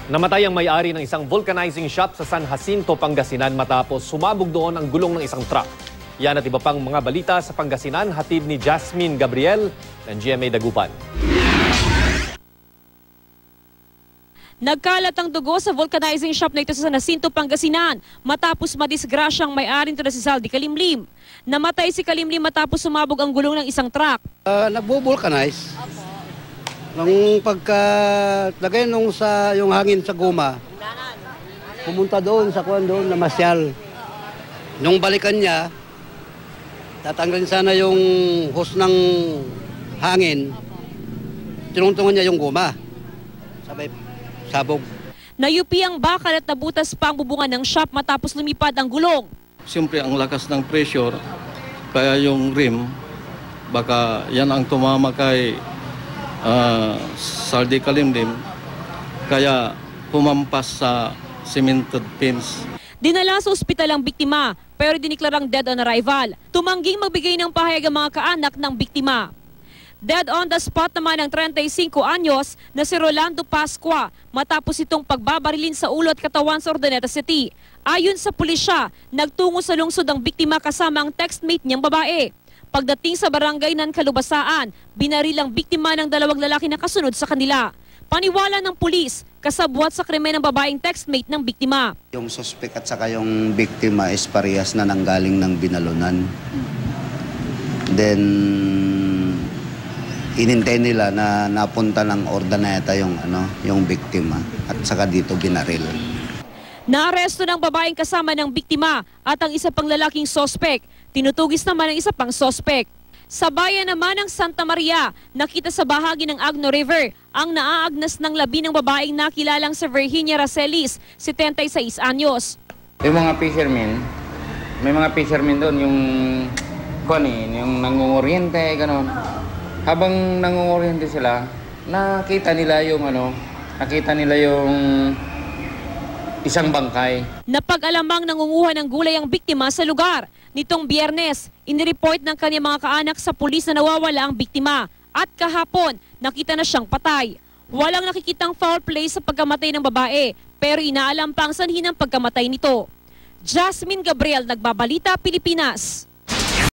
Namatay ang may-ari ng isang vulcanizing shop sa San Jacinto, Pangasinan matapos sumabog doon ang gulong ng isang truck. Yan at iba pang mga balita sa Pangasinan, hatid ni Jasmine Gabriel ng GMA Dagupan. Nagkalat ang dugo sa vulcanizing shop na ito sa San Jacinto, Pangasinan matapos madisgrasyang may-ari nito na si Zaldi Kalimlim. Namatay si Kalimlim matapos sumabog ang gulong ng isang truck. Nagbo-vulcanize. Nung pagkalagay nung yung hangin sa guma, pumunta doon sa kuwan doon na masyal. Nung balikan niya, tatanggalin sana yung hose ng hangin, tinungtungan niya yung guma. Sabay, sabog. Nayupi ang bakal at nabutas pa ang bubungan ng shop matapos lumipad ang gulong. Siyempre ang lakas ng pressure, kaya yung rim, baka yan ang tumama kay Zaldi Kalimlim, kaya pumampas sa cemented pins. Dinala sa ospital ang biktima pero diniklarang dead on arrival. Tumangging magbigay ng pahayag ang mga kaanak ng biktima. Dead on the spot naman ang 35 anyos na si Rolando Pascua matapos itong pagbabarilin sa ulo at katawan sa Urdaneta City. Ayon sa pulisya, nagtungo sa lungsod ang biktima kasama ang textmate niyang babae. Pagdating sa barangay ng Kalubasaan, binaril ang biktima ng dalawang lalaki na kasunod sa kanila. Paniwala ng pulis, kasabwat sa krimen ng babaeng textmate ng biktima. Yung suspect at saka yung biktima is parehas na nanggaling ng binalunan. Then, inintay nila na napunta ng Urdaneta yung biktima at saka dito binaril. Naaresto ng babaeng kasama ng biktima at ang isa pang lalaking sospek. Tinutugis naman ang isa pang sospek. Sa bayan naman ng Santa Maria, nakita sa bahagi ng Agno River ang naaagnas ng labi ng babaeng nakilalang si Virginia Racelis, 76 anyos. Yung mga fishermen, may mga fishermen doon, yung nangungoriente, gano'n. Habang nangungoriente sila, nakita nila yung isang bangkay. Napag-alamang nangunguha ng gulay ang biktima sa lugar. Nitong Biyernes, inireport ng kanyang mga kaanak sa pulis na nawawala ang biktima. At kahapon, nakita na siyang patay. Walang nakikitang foul play sa pagkamatay ng babae, pero inaalam pa ang sanhi ng pagkamatay nito. Jasmine Gabriel, Nagbabalita, Pilipinas.